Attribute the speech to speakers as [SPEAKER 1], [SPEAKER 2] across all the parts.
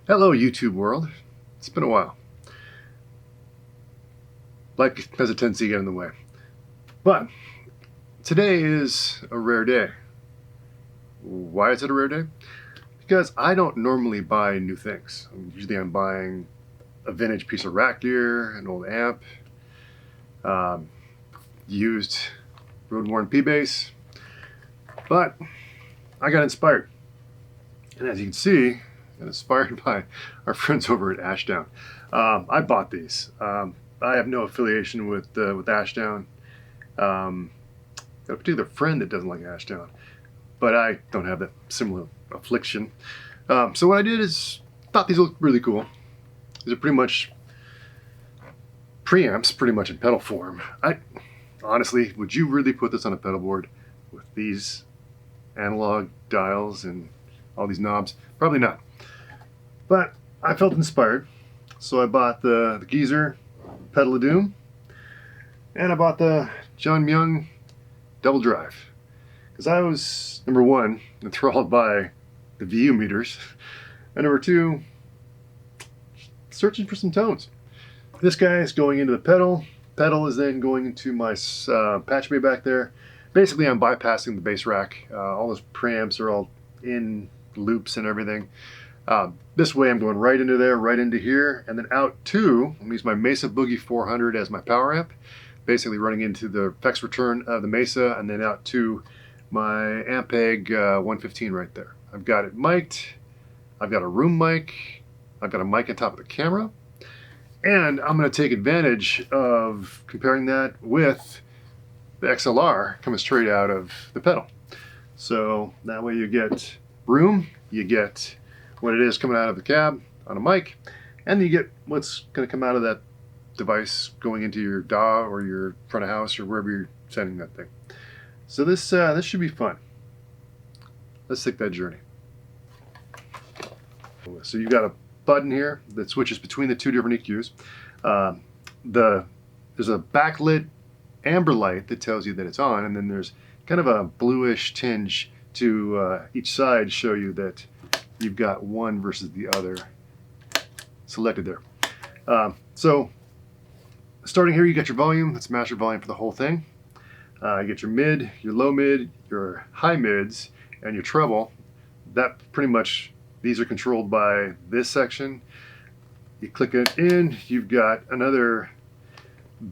[SPEAKER 1] Hello YouTube world. It's been a while. Life has a tendency to get in the way. But today is a rare day. Why is it a rare day? Because I don't normally buy new things. Usually I'm buying a vintage piece of rack gear, an old amp, used road-worn P-bass. But I got inspired. And as you can see, inspired by our friends over at Ashdown. I bought these. I have no affiliation with Ashdown. Got a particular friend that doesn't like Ashdown, but I don't have that similar affliction. So what I did is thought these looked really cool. These are pretty much preamps, pretty much in pedal form. Honestly, would you really put this on a pedal board with these analog dials and all these knobs? Probably not. But I felt inspired, so I bought the Geezer Pedal of Doom, and I bought the John Myung Double Drive, because I was, number one, enthralled by the VU meters, and number two, searching for some tones. This guy is going into the pedal. Pedal is then going into my patch bay back there. Basically, I'm bypassing the bass rack. All those preamps are all in loops and everything. This way I'm going right into there, right into here, and then out to, I'm use my Mesa Boogie 400 as my power amp, basically running into the effects return of the Mesa, and then out to my Ampeg 115 right there. I've got it mic'd, I've got a room mic, I've got a mic on top of the camera, and I'm going to take advantage of comparing that with the XLR coming straight out of the pedal. So that way you get room, you get what it is coming out of the cab on a mic, and you get what's going to come out of that device going into your DAW or your front of house or wherever you're sending that thing. So this should be fun. Let's take that journey. So you've got a button here that switches between the two different EQs. There's a backlit amber light that tells you that it's on, and then there's kind of a bluish tinge to each side to show you that you've got one versus the other selected there. So starting here, you got your volume. That's master volume for the whole thing. You get your mid, your low mid, your high mids, and your treble. That pretty much, these are controlled by this section. You click it in, you've got another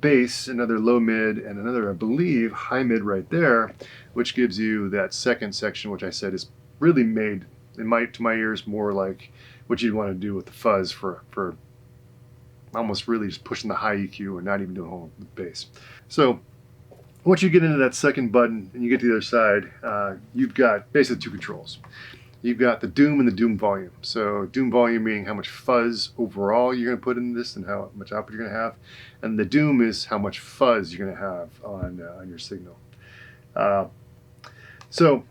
[SPEAKER 1] bass, another low mid, and another, I believe, high mid right there, which gives you that second section, which I said is really made, to my ears, more like what you'd want to do with the Fuzz for almost really just pushing the high EQ and not even doing a whole bass. So once you get into that second button and you get to the other side, you've got basically two controls. You've got the Doom and the Doom volume. So Doom volume meaning how much fuzz overall you're going to put in this and how much output you're going to have. And the Doom is how much fuzz you're going to have on your signal. So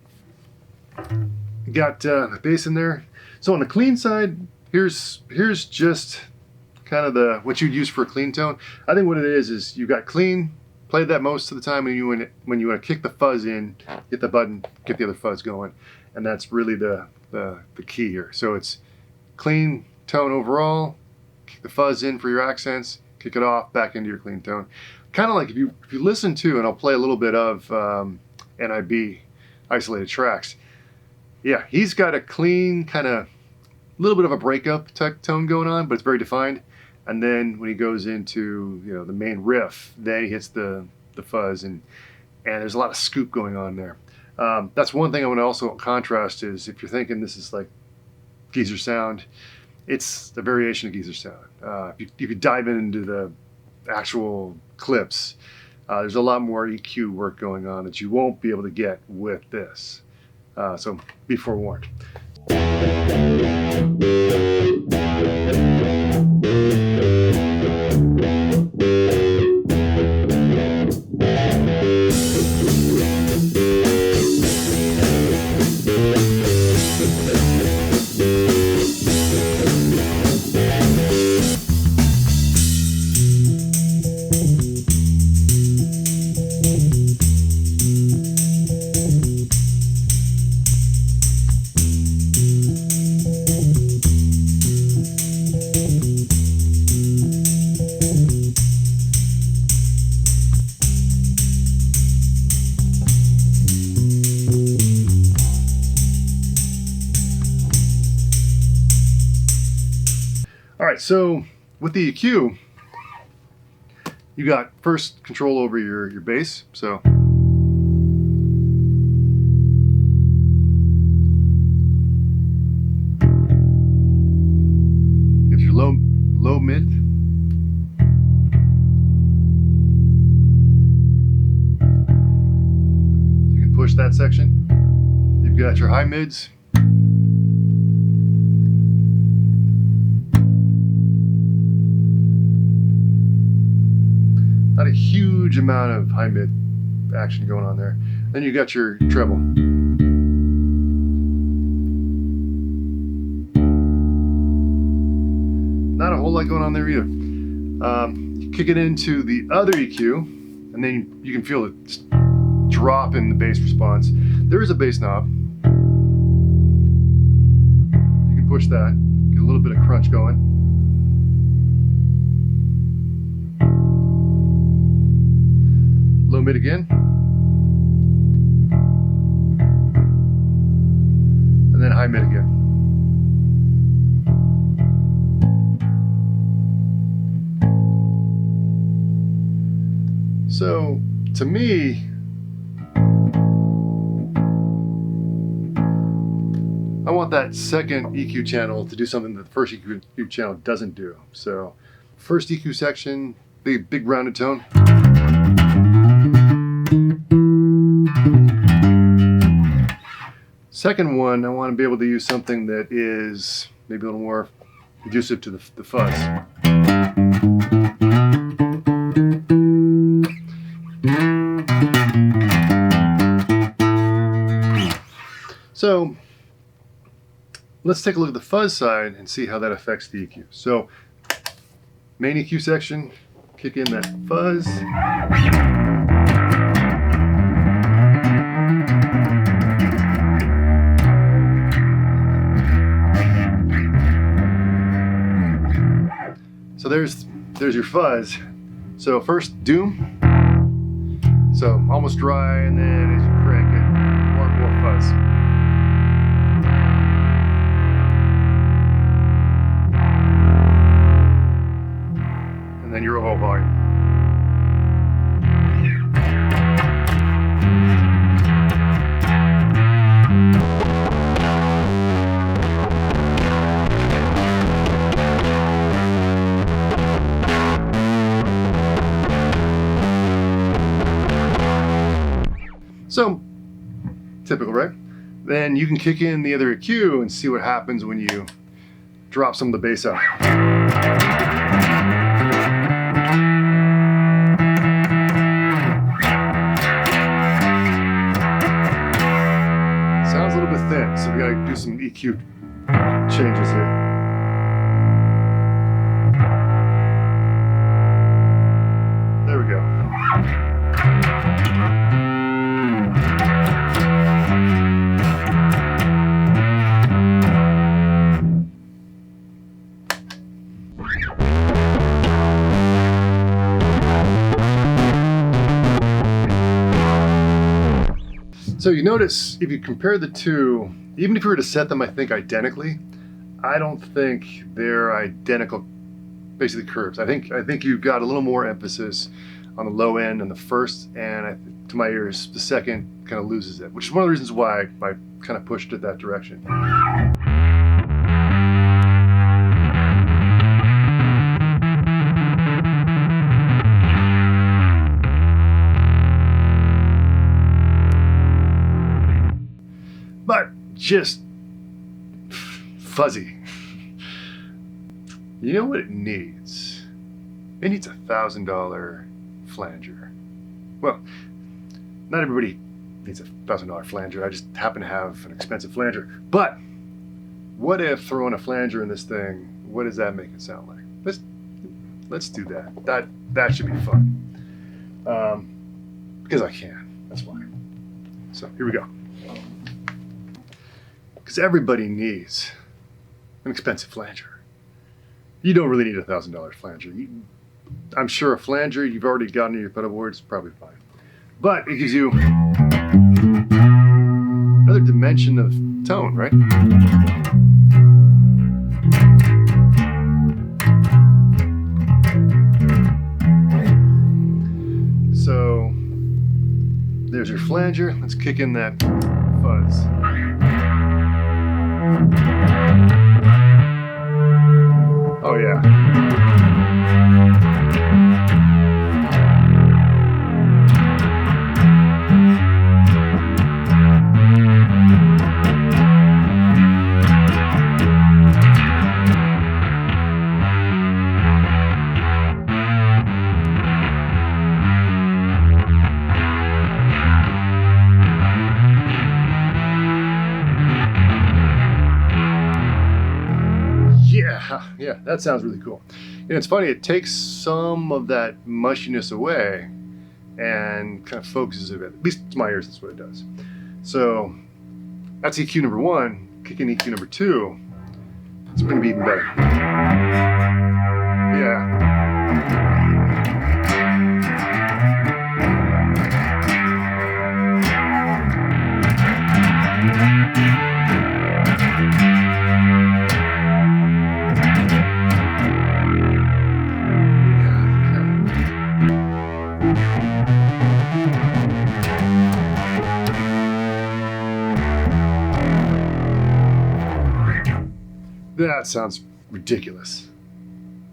[SPEAKER 1] you got the bass in there. So on the clean side, here's just kind of what you'd use for a clean tone. I think what it is you've got clean, play that most of the time, and when you want to kick the fuzz in, hit the button, get the other fuzz going. And that's really the key here. So it's clean tone overall, kick the fuzz in for your accents, kick it off, back into your clean tone. Kind of like if you listen to, and I'll play a little bit of NIB, isolated tracks. Yeah, he's got a clean, kind of little bit of a breakup type tone going on, but it's very defined. And then when he goes into the main riff, then he hits the fuzz, and there's a lot of scoop going on there. That's one thing I want to also contrast is if you're thinking this is like Geezer sound, it's the variation of Geezer sound. If you dive into the actual clips, there's a lot more EQ work going on that you won't be able to get with this. So be forewarned. All right, so with the EQ, you got first control over your bass. So gives your low mid. You can push that section. You've got your high mids. Not a huge amount of high mid action going on there. Then you got your treble. Not a whole lot going on there either. You kick it into the other EQ, and then you can feel it drop in the bass response. There is a bass knob. You can push that, get a little bit of crunch going. Low mid again. And then high mid again. So, to me, I want that second EQ channel to do something that the first EQ channel doesn't do. So, first EQ section, big rounded tone. Second one, I want to be able to use something that is maybe a little more conducive to the fuzz. So let's take a look at the fuzz side and see how that affects the EQ. So main EQ section, kick in that fuzz. So there's your fuzz. So first doom. So almost dry, and then as you crank it, more and more fuzz. And then your whole volume. So, typical, right? Then you can kick in the other EQ and see what happens when you drop some of the bass out. Sounds a little bit thin, so we gotta do some EQ changes here. There we go. So you notice, if you compare the two, even if you were to set them, I think, identically, I don't think they're identical, basically curves. I think you've got a little more emphasis on the low end and the first, and to my ears, the second kind of loses it, which is one of the reasons why I kind of pushed it that direction. But just fuzzy. You know what it needs? It needs $1,000 flanger. Well, not everybody needs a $1,000 flanger. I just happen to have an expensive flanger. But what if throwing a flanger in this thing, what does that make it sound like? Let's do that. That should be fun. Because I can. That's why. So here we go. Because everybody needs an expensive flanger. You don't really need a $1,000 flanger. I'm sure a flanger you've already got in your pedal board is probably fine. But it gives you another dimension of tone, right? flanger, let's kick in that fuzz. Oh yeah. Yeah, that sounds really cool. And it's funny, it takes some of that mushiness away and kind of focuses it a bit. At least to my ears, that's what it does. So that's EQ number 1. Kick in EQ number 2. It's going to be even better. Yeah. That sounds ridiculous.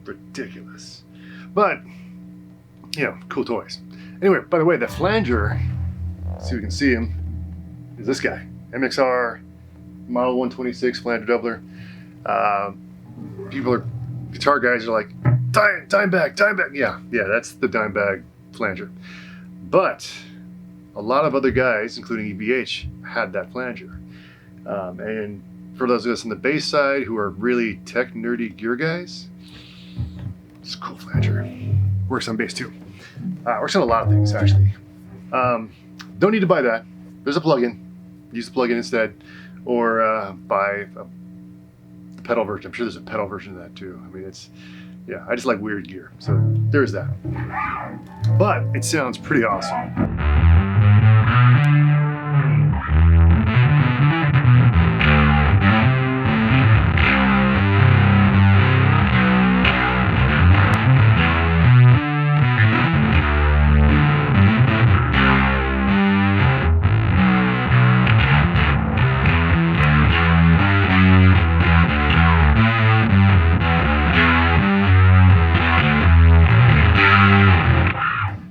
[SPEAKER 1] Ridiculous. But, you know, cool toys. Anyway, by the way, the flanger, see if we can see him, is this guy. MXR, Model 126 flanger doubler. Guitar guys are like, dime bag. Yeah, that's the dime bag flanger. But a lot of other guys, including EVH, had that flanger. And for those of us on the bass side who are really tech nerdy gear guys, it's a cool flanger. Works on bass too. Works on a lot of things actually. Don't need to buy that. There's a plugin. Use the plugin instead, or buy the pedal version. I'm sure there's a pedal version of that too. I mean, yeah, I just like weird gear. So there's that. But it sounds pretty awesome.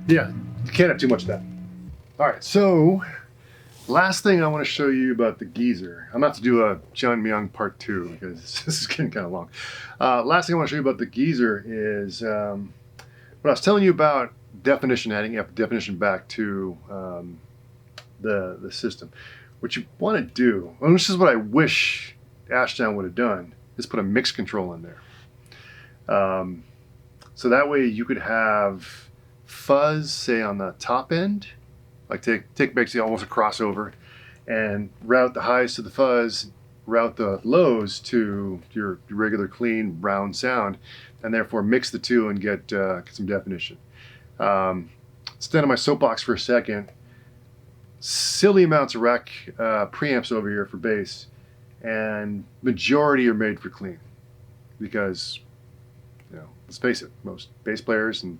[SPEAKER 1] Yeah, you can't have too much of that. All right, so last thing I want to show you about the geezer. I'm about to do a John Myung part 2 because this is getting kind of long. Last thing I want to show you about the geezer is what I was telling you about definition, adding definition back to the system. What you want to do, and this is what I wish Ashdown would have done, is put a mix control in there. So that way you could have fuzz, say on the top end, like take basically almost a crossover and route the highs to the fuzz, route the lows to your regular clean round sound, and therefore mix the two and get some definition. Stand on my soapbox for a second. Silly amounts of rack preamps over here for bass, and majority are made for clean because, you know, let's face it, most bass players and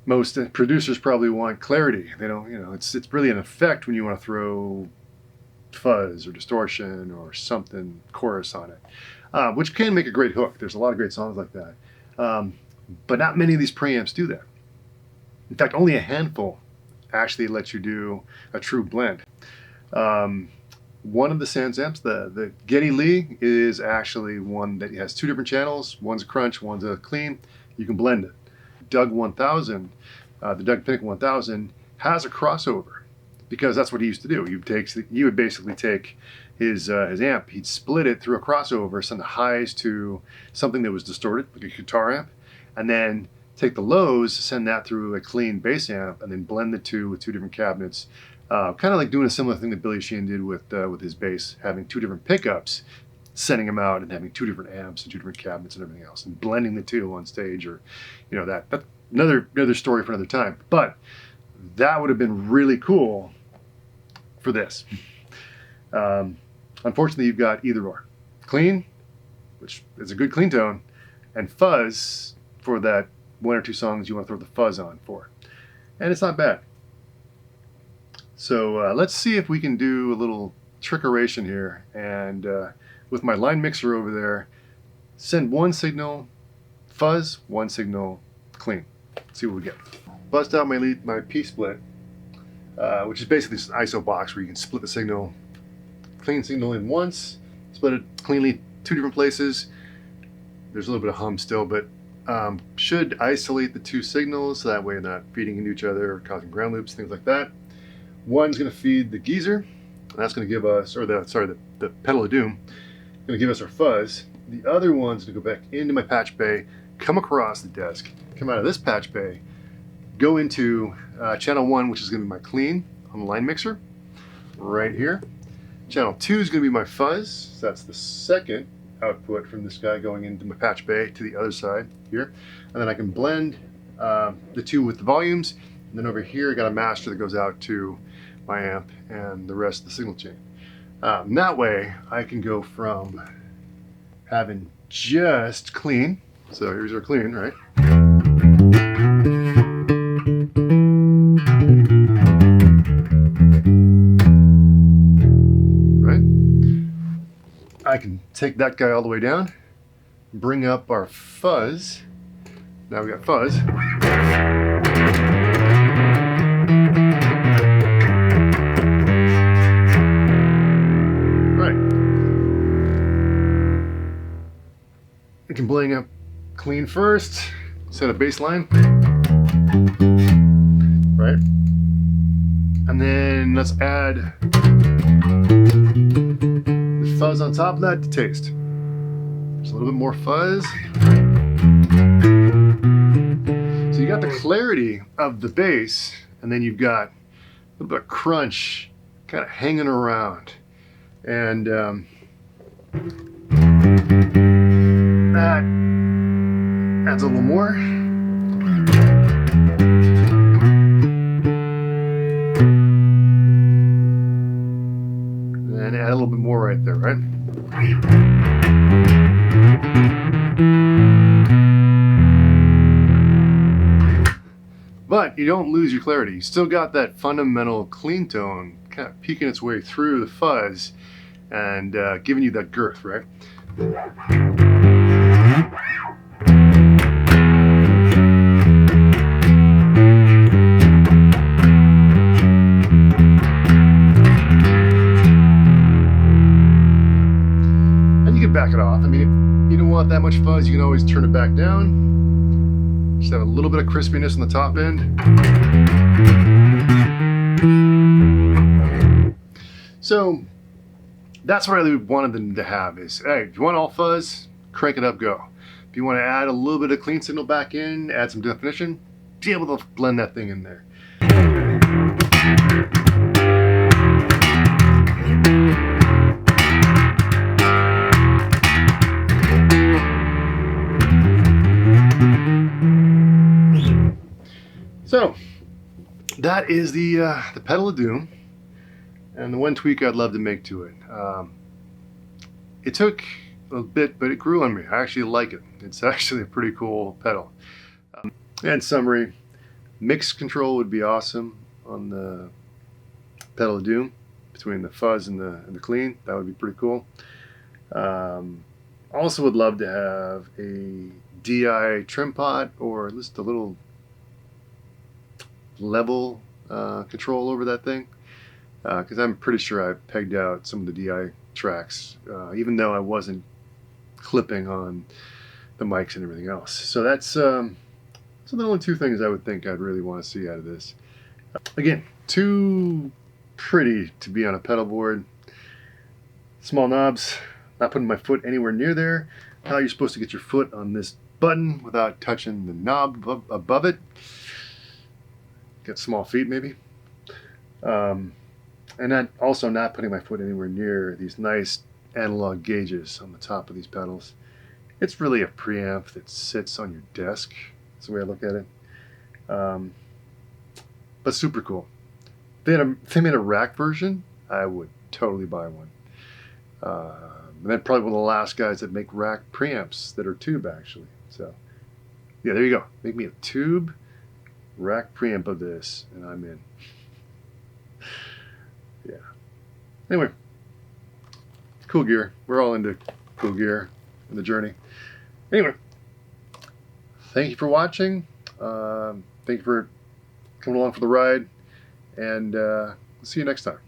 [SPEAKER 1] most producers probably want clarity. They don't, you know, it's really an effect when you want to throw fuzz or distortion or something chorus on it, which can make a great hook. There's a lot of great songs like that, but not many of these preamps do that. In fact, only a handful actually let you do a true blend. One of the Sans amps, the Geddy Lee, is actually one that has two different channels. One's a crunch, one's a clean. You can blend it. Doug 1000, the Doug Pinnacle 1000, has a crossover because that's what he used to do. He would basically take his amp, he'd split it through a crossover, send the highs to something that was distorted, like a guitar amp, and then take the lows, send that through a clean bass amp, and then blend the two with two different cabinets. Kind of like doing a similar thing that Billy Sheehan did with his bass, having two different pickups, sending them out and having two different amps and two different cabinets and everything else, and blending the two on stage, or, you know, that's another story for another time. But that would have been really cool for this. Unfortunately, you've got either or. Clean, which is a good clean tone, and fuzz for that one or two songs you want to throw the fuzz on for. And it's not bad. So let's see if we can do a little trickeration here, and with my line mixer over there, send one signal fuzz, one signal clean. Let's see what we get. Bust out my P-split, which is basically this ISO box where you can split the signal, clean signal in once, split it cleanly two different places. There's a little bit of hum still, but should isolate the two signals so that way they're not feeding into each other or causing ground loops, things like that. One's going to feed the geyser, and that's going to give us, or the pedal of doom, going to give us our fuzz. The other one's going to go back into my patch bay, come across the desk, come out of this patch bay, go into channel 1, which is going to be my clean on the line mixer, right here. Channel 2 is going to be my fuzz, so that's the second output from this guy going into my patch bay to the other side here. And then I can blend the two with the volumes, and then over here I got a master that goes out to my amp and the rest of the signal chain. That way I can go from having just clean, so here's our clean, right? I can take that guy all the way down, bring up our fuzz. Now we got fuzz. Right. We can bring up clean first, set a baseline. Right. And then let's add fuzz on top of that to taste. Just a little bit more fuzz. So you got the clarity of the bass, and then you've got a little bit of crunch kind of hanging around. And that adds a little more. And add a little bit more right there, right? But you don't lose your clarity. You still got that fundamental clean tone kind of peeking its way through the fuzz and giving you that girth, right? Back it off. I mean, if you don't want that much fuzz, you can always turn it back down. Just have a little bit of crispiness on the top end. So that's what I really wanted them to have is, hey, if you want all fuzz, crank it up, go. If you want to add a little bit of clean signal back in, add some definition, be able to blend that thing in there. So that is the pedal of doom, and the one tweak I'd love to make to it. It took a bit, but it grew on me. I actually like it. It's actually a pretty cool pedal. In summary, mix control would be awesome on the pedal of doom between the fuzz and the clean. That would be pretty cool. Also would love to have a DI trim pot or just a little level control over that thing, because I'm pretty sure I pegged out some of the DI tracks, even though I wasn't clipping on the mics and everything else. So that's the only two things I would think I'd really want to see out of this. Again, too pretty to be on a pedal board. Small knobs, not putting my foot anywhere near there. How you're supposed to get your foot on this button without touching the knob above it. Get small feet maybe. And also not putting my foot anywhere near these nice analog gauges on the top of these pedals. It's really a preamp that sits on your desk. That's the way I look at it. But super cool. If they made a rack version, I would totally buy one. And they're probably one of the last guys that make rack preamps that are tube actually. So yeah, there you go. Make me a tube rack preamp of this, and I'm in. Yeah. Anyway, cool gear. We're all into cool gear in the journey. Anyway, thank you for watching. Thank you for coming along for the ride, and see you next time.